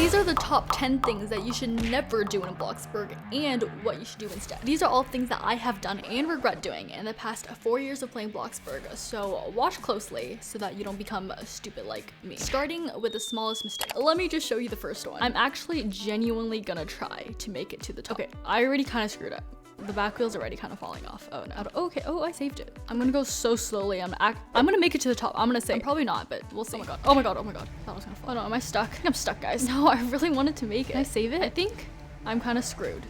These are the top 10 things that you should never do in Bloxburg and what you should do instead. These are all things that I have done and regret doing in the past 4 years of playing Bloxburg, so watch closely so that you don't become stupid like me. Starting with the smallest mistake. Let me just show you the first one. I'm actually genuinely gonna try to make it to the top. Okay, I already kind of screwed up. The back wheel's already kind of falling off. Oh no. Okay. Oh, I saved it. I'm gonna go so slowly. I'm gonna make it to the top. I'm gonna say. I'm probably not, but we'll see. Oh my god. Oh my god. That was gonna fall. Oh no, am I stuck? I think I'm stuck, guys. No, I really wanted to make it. Can I save it? I think I'm kind of screwed.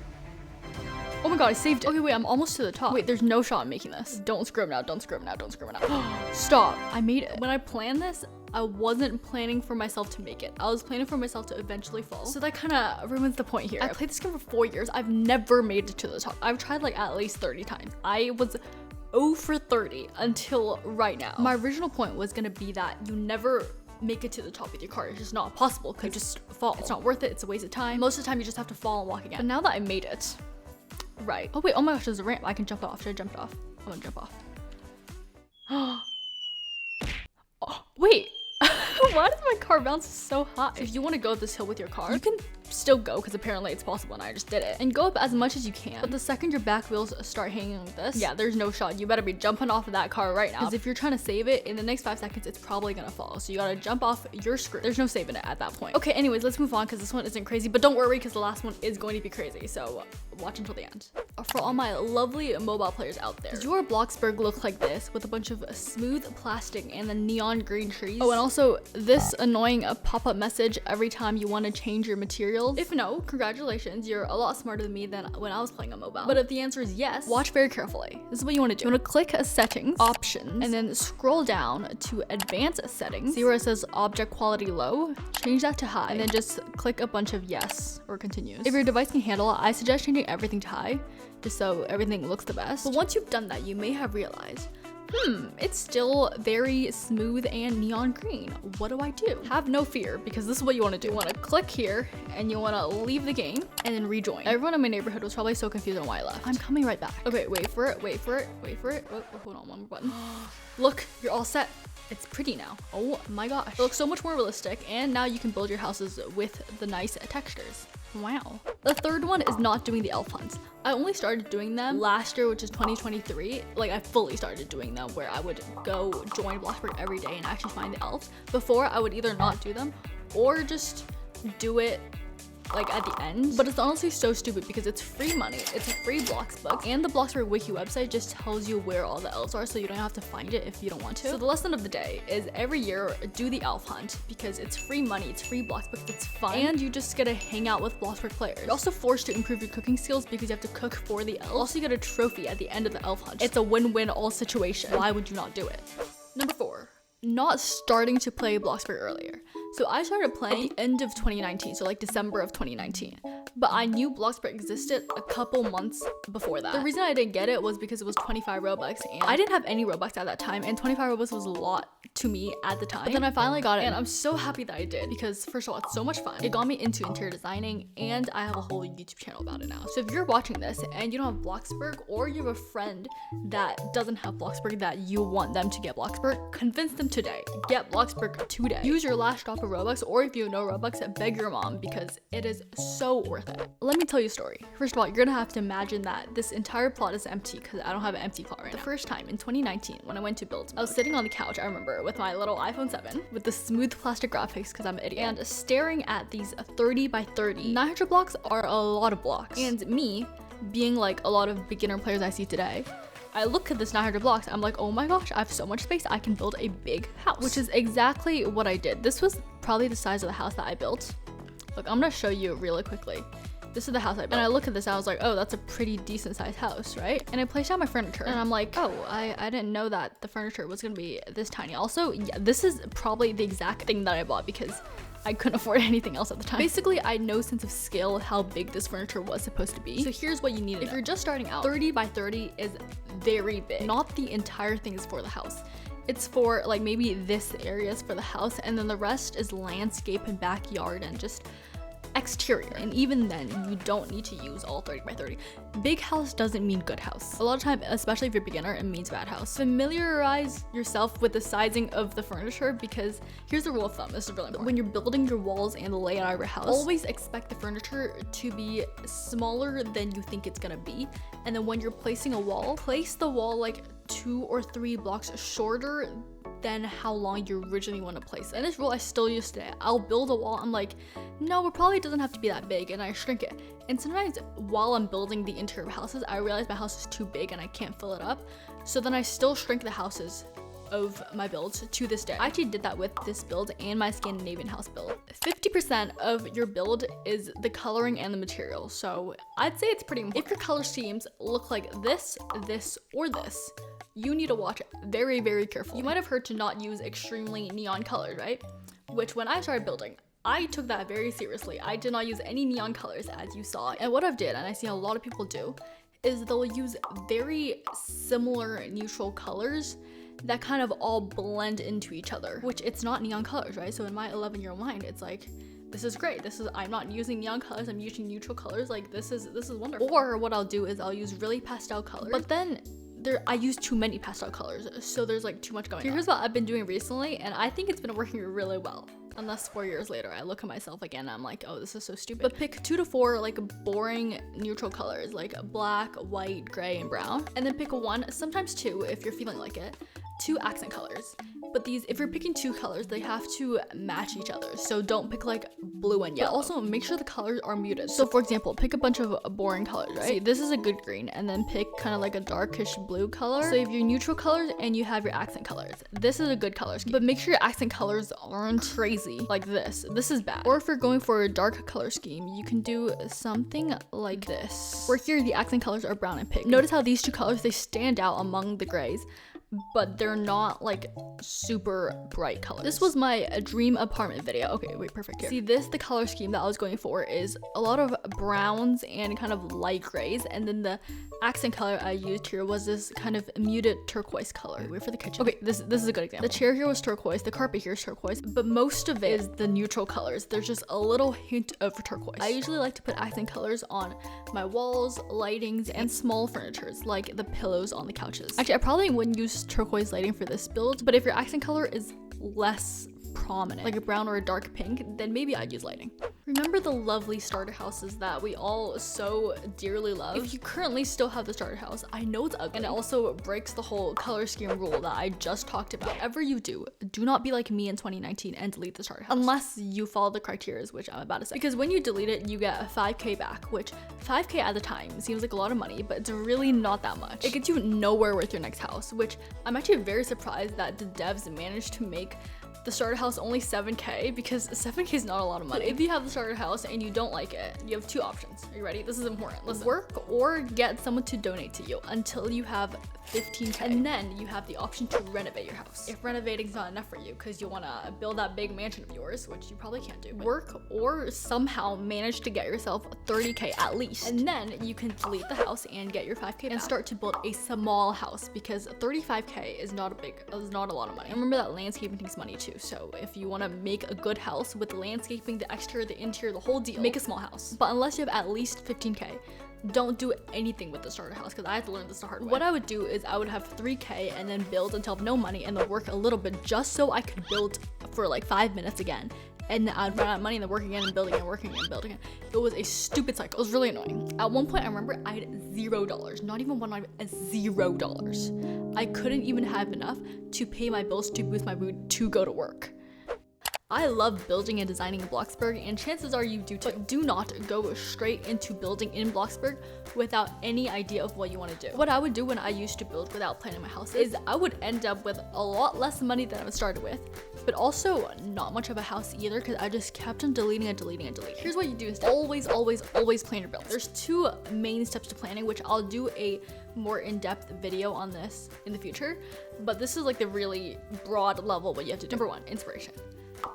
Oh my god, I saved it. Okay, wait, I'm almost to the top. Wait, there's no shot in making this. Don't screw up now. Don't screw up now. Don't screw up now. Stop. I made it. When I planned this, I wasn't planning for myself to make it. I was planning for myself to eventually fall. So that kind of ruins the point here. I played this game for 4 years. I've never made it to the top. I've tried like at least 30 times. I was 0 for 30 until right now. My original point was gonna be that you never make it to the top with your car. It's just not possible because you just fall. It's not worth it. It's a waste of time. Most of the time you just have to fall and walk again. But now that I made it, right. Oh wait, oh my gosh, there's a ramp. I can jump off. Should I jump off? I'm gonna jump off. Oh, wait. Why does my car bounce so high? If you want to go up this hill with your car, you can still go because apparently it's possible and I just did it. And go up as much as you can. But the second your back wheels start hanging like this, yeah, there's no shot. You better be jumping off of that car right now. Because if you're trying to save it, in the next 5 seconds, it's probably gonna fall. So you gotta jump off, you're screwed. There's no saving it at that point. Okay, anyways, let's move on because this one isn't crazy. But don't worry because the last one is going to be crazy. So watch until the end. For all my lovely mobile players out there, does your Bloxburg look like this with a bunch of smooth plastic and the neon green trees? Oh, and also this annoying pop-up message every time you want to change your materials? If no, congratulations, you're a lot smarter than me than when I was playing on mobile. But if the answer is yes, watch very carefully. This is what you want to do. You want to click settings, options, and then scroll down to advanced settings. See where it says object quality low? Change that to high, and then just click a bunch of yes or continues. If your device can handle it, I suggest changing everything to high, just so everything looks the best. But once you've done that, you may have realized, it's still very smooth and neon green. What do I do? Have no fear, because this is what you want to do. You want to click here and you want to leave the game and then rejoin. Everyone in my neighborhood was probably so confused on why I left. I'm coming right back. Okay, wait for it. Oh, hold on, one more button. Look, you're all set. It's pretty now. Oh my gosh. It looks so much more realistic, and now you can build your houses with the nice textures. Wow. The third one is not doing the elf hunts. I only started doing them last year, which is 2023. Like, I fully started doing them where I would go join Bloxburg every day and actually find the elves. Before, I would either not do them or just do it like at the end. But it's honestly so stupid because it's free money. It's a free Bloxburg, and the Bloxburg wiki website just tells you where all the elves are, so you don't have to find it if you don't want to. So the lesson of the day is every year do the elf hunt because it's free money, it's free Bloxburg, it's fun, and you just get to hang out with Bloxburg players. You're also forced to improve your cooking skills because you have to cook for the elves. Also, you get a trophy at the end of the elf hunt. It's a win-win all situation. Why would you not do it? Number 4. Not starting to play Bloxburg earlier. So I started playing at the end of 2019, so like December of 2019. But I knew Bloxburg existed a couple months before that. The reason I didn't get it was because it was 25 Robux, and I didn't have any Robux at that time, and 25 Robux was a lot to me at the time. But then I finally got it, and I'm so happy that I did because first of all, it's so much fun. It got me into interior designing, and I have a whole YouTube channel about it now. So if you're watching this and you don't have Bloxburg, or you have a friend that doesn't have Bloxburg that you want them to get Bloxburg, convince them today. Get Bloxburg today. Use your last drop of Robux, or if you have no Robux, beg your mom because it is so worth it. Let me tell you a story. First of all, you're gonna have to imagine that this entire plot is empty because I don't have an empty plot right now. The first time in 2019 when I went to build, I was sitting on the couch, I remember, with my little iPhone 7 with the smooth plastic graphics because I'm an idiot, and staring at these 30 by 30 900 blocks are a lot of blocks. And me, being like a lot of beginner players I see today, I look at this 900 blocks, I'm like, oh my gosh, I have so much space, I can build a big house. Which is exactly what I did. This was probably the size of the house that I built. Look, I'm gonna show you really quickly. This is the house I built. And I look at this, I was like, oh, that's a pretty decent sized house, right? And I placed out my furniture, and I'm like, oh, I didn't know that the furniture was gonna be this tiny. Also, yeah, this is probably the exact thing that I bought because I couldn't afford anything else at the time. Basically, I had no sense of scale of how big this furniture was supposed to be. So here's what you need to know. If you're just starting out, 30 by 30 is very big. Not the entire thing is for the house. It's for like maybe this area is for the house, and then the rest is landscape and backyard and just exterior. And even then, you don't need to use all 30 by 30. Big house doesn't mean good house. A lot of time, especially if you're a beginner, it means bad house. Familiarize yourself with the sizing of the furniture, because here's the rule of thumb. This is really important. When you're building your walls and the layout of your house, always expect the furniture to be smaller than you think it's gonna be. And then when you're placing a wall, place the wall like 2 or 3 blocks shorter than how long you originally want to place it. And this rule I still use today. I'll build a wall, I'm like, no, it probably doesn't have to be that big, and I shrink it. And sometimes while I'm building the interior of houses, I realize my house is too big and I can't fill it up. So then I still shrink the houses of my builds to this day. I actually did that with this build and my Scandinavian house build. 50% of your build is the coloring and the material. So I'd say it's pretty important. If your color schemes look like this, or this, you need to watch it very, very carefully. You might have heard to not use extremely neon colors, right? Which when I started building, I took that very seriously. I did not use any neon colors, as you saw. And what I've did, and I see a lot of people do, is they'll use very similar neutral colors that kind of all blend into each other, which it's not neon colors, right? So in my 11-year-old mind, it's like, this is great. I'm not using neon colors, I'm using neutral colors. Like this is wonderful. Or what I'll do is I'll use really pastel colors, but then I use too many pastel colors, so there's like too much going on. Here's what I've been doing recently, and I think it's been working really well. Unless 4 years later, I look at myself again and I'm like, oh, this is so stupid. But pick 2 to 4 like boring neutral colors, like black, white, gray, and brown. And then pick 1, sometimes 2 if you're feeling like it, 2 accent colors. But these, if you're picking 2 colors, they have to match each other. So don't pick like blue and yellow. But also make sure the colors are muted. So for example, pick a bunch of boring colors, right? See, this is a good green, and then pick kind of like a darkish blue color. So you have your neutral colors and you have your accent colors. This is a good color scheme. But make sure your accent colors aren't crazy like this. This is bad. Or if you're going for a dark color scheme, you can do something like this, where here the accent colors are brown and pink. Notice how these 2 colors, they stand out among the grays, but they're not like super bright colors. This was my dream apartment video. Okay, wait, perfect. Here. See this, the color scheme that I was going for is a lot of browns and kind of light grays, and then the accent color I used here was this kind of muted turquoise color. Wait for the kitchen. Okay, this is a good example. The chair here was turquoise, the carpet here is turquoise, but most of it is the neutral colors. There's just a little hint of turquoise. I usually like to put accent colors on my walls, lightings, and small furnitures like the pillows on the couches. Actually, I probably wouldn't use turquoise lighting for this build, but if your accent color is less prominent, like a brown or a dark pink, then maybe I'd use lighting. Remember the lovely starter houses that we all so dearly love? If you currently still have the starter house, I know it's ugly, and it also breaks the whole color scheme rule that I just talked about. Whatever you do not be like me in 2019 and delete the starter house, unless you follow the criteria, which I'm about to say. Because when you delete it, you get a 5K back, which 5K at the time seems like a lot of money, but it's really not that much. It gets you nowhere with your next house, which I'm actually very surprised that the devs managed to make the starter house only 7K, because 7K is not a lot of money. If you have the starter house and you don't like it, you have 2 options. Are you ready? This is important. Listen. Work or get someone to donate to you until you have 15K, and then you have the option to renovate your house. If renovating's not enough for you because you want to build that big mansion of yours, which you probably can't do, work or somehow manage to get yourself 30K at least, and then you can delete the house and get your 5K and start to build a small house, because 35K is not a lot of money. And remember that landscaping takes money too. So if you want to make a good house with the landscaping, the exterior, the interior, the whole deal, make a small house. But unless you have at least 15K, don't do anything with the starter house, because I had to learn this the hard way. What I would do is I would have 3K and then build until I have no money, and then work a little bit just so I could build for like 5 minutes again. And then I'd run out of money and then work again and building and working and building again. It was a stupid cycle. It was really annoying. At one point, I remember I had $0. Not even one, not even $0. I couldn't even have enough to pay my bills, to boost my mood, to go to work. I love building and designing in Bloxburg, and chances are you do too. But do not go straight into building in Bloxburg without any idea of what you want to do. What I would do when I used to build without planning my house is I would end up with a lot less money than I started with, but also not much of a house either, because I just kept on deleting and deleting and deleting. Here's what you do instead. Always plan your builds. There's 2 main steps to planning, which I'll do a more in-depth video on this in the future, but this is like the really broad level what you have to do. Number 1, inspiration.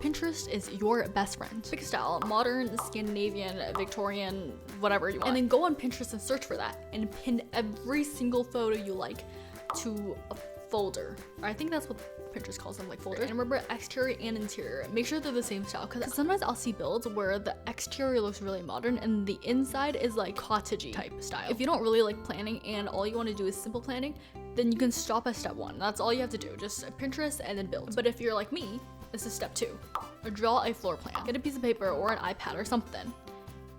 Pinterest is your best friend. Pick a style, modern, Scandinavian, Victorian, whatever you want. And then go on Pinterest and search for that and pin every single photo you like to a folder. I think that's what Pinterest calls them, like folders. And remember, exterior and interior, make sure they're the same style, because sometimes I'll see builds where the exterior looks really modern and the inside is like cottagey type style. If you don't really like planning and all you want to do is simple planning, then you can stop at step 1. That's all you have to do, just Pinterest and then build. But if you're like me, this is step 2. Draw a floor plan. Get a piece of paper or an iPad or something,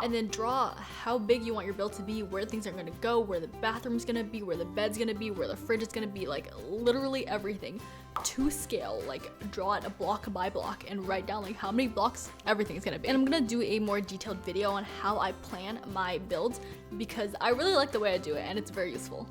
and then draw how big you want your build to be, where things are gonna go, where the bathroom's gonna be, where the bed's gonna be, where the fridge is gonna be, like literally everything to scale. Like draw it block by block and write down like how many blocks everything's gonna be. And I'm gonna do a more detailed video on how I plan my builds because I really like the way I do it and it's very useful.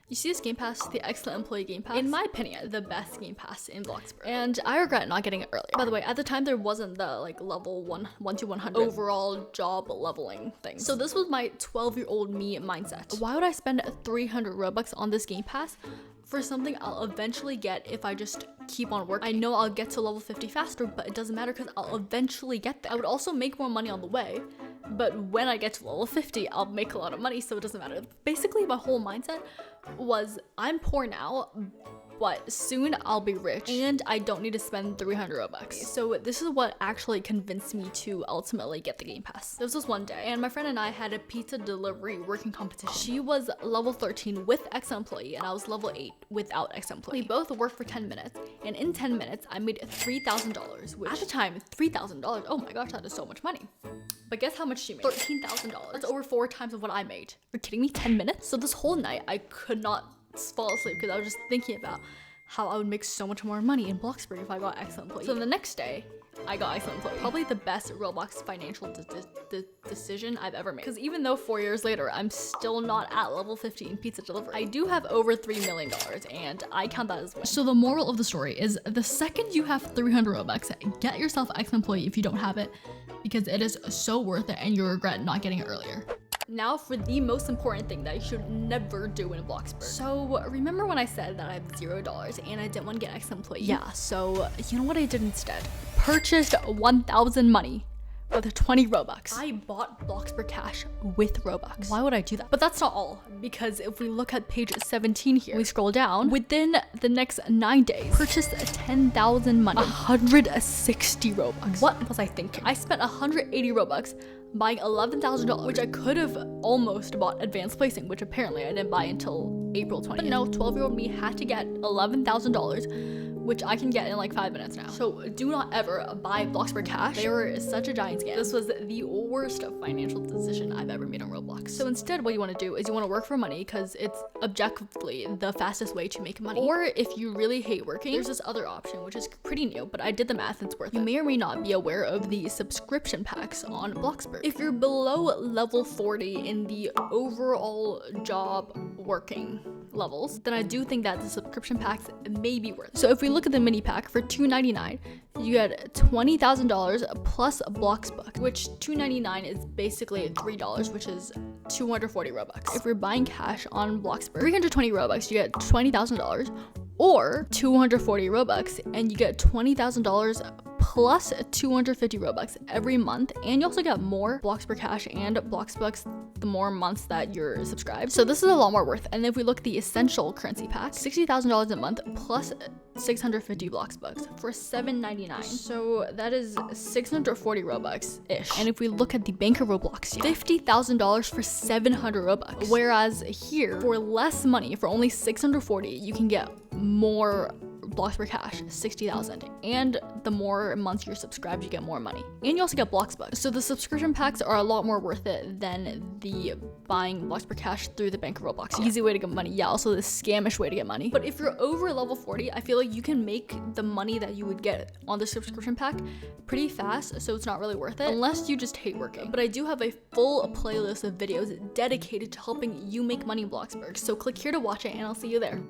You see this game pass, the Excellent Employee Game Pass? In my opinion, the best game pass in Bloxburg. And I regret not getting it earlier. By the way, at the time there wasn't the like level 1 to 100 overall job leveling thing. So this was my 12-year-old me mindset. Why would I spend 300 Robux on this game pass for something I'll eventually get if I just keep on working? I know I'll get to level 50 faster, but it doesn't matter because I'll eventually get there. I would also make more money on the way, but when I get to level 50, I'll make a lot of money, so it doesn't matter. Basically, my whole mindset was I'm poor now, but soon I'll be rich and I don't need to spend 300 Robux. So this is what actually convinced me to ultimately get the game pass. This was one day and my friend and I had a pizza delivery working competition. She was level 13 with Excellent Employee and I was level 8 without Excellent Employee. We both worked for 10 minutes and in 10 minutes I made $3,000, which at the time, $3,000, oh my gosh, that is so much money. But guess how much she made? $13,000. That's over 4 times of what I made. You're kidding me? 10 minutes? So this whole night I could not fall asleep because I was just thinking about how I would make so much more money in Bloxburg if I got Excellent Employee. So the next day, I got Excellent Employee. Probably the best Roblox financial decision I've ever made. Because even though 4 years later, I'm still not at level 50 in pizza delivery, I do have over $3 million and I count that as win. So the moral of the story is the second you have 300 Robux, get yourself Excellent Employee if you don't have it, because it is so worth it and you'll regret not getting it earlier. Now for the most important thing that you should never do in Bloxburg. So remember when I said that I have $0 and I didn't want to get Excellent Employee? Yeah, so you know what I did instead? Purchased 1,000 money with 20 Robux. I bought Bloxburg Cash with Robux. Why would I do that? But that's not all, because if we look at page 17 here, we scroll down, within the next 9 days, purchased 10,000 money, 160 Robux. What was I thinking? I spent 180 Robux buying $11,000, which I could have almost bought advanced placing, which apparently I didn't buy until April 20th. But no, 12-year-old me had to get $11,000, which I can get in like 5 minutes now. So do not ever buy Bloxburg Cash. They were such a giant scam. This was the worst financial decision I've ever made on Roblox. So instead, what you want to do is you want to work for money because it's objectively the fastest way to make money. Or if you really hate working, there's this other option, which is pretty new, but I did the math, it's worth it. You may or may not be aware of the subscription packs on Bloxburg. If you're below level 40 in the overall job working levels, then I do think that the subscription packs may be worth it. So if we look at the mini pack for $2.99, you get $20,000 plus Bloxburg, which $2.99 is basically $3, which is 240 Robux. If you're buying cash on Bloxburg, 320 Robux, you get $20,000, or 240 Robux, and you get $20,000 plus 250 Robux every month, and you also get more Bloxburg Cash and Bloxbucks the more months that you're subscribed. So this is a lot more worth. And if we look at the essential currency pack, $60,000 a month plus 650 Bloxbucks for $7.99. So that is 640 Robux-ish. And if we look at the Banker Roblox, $50,000 for 700 Robux. Whereas here, for less money, for only 640, you can get more Bloxburg Cash, 60,000, and the more months you're subscribed, you get more money, and you also get Bloxburg. So the subscription packs are a lot more worth it than the buying Bloxburg Cash through the Bank of Roblox. Easy way to get money, yeah, also the scamish way to get money. But if you're over level 40, I feel like you can make the money that you would get on the subscription pack pretty fast, so it's not really worth it unless you just hate working. But I do have a full playlist of videos dedicated to helping you make money in Bloxburg, so click here to watch it, and I'll see you there.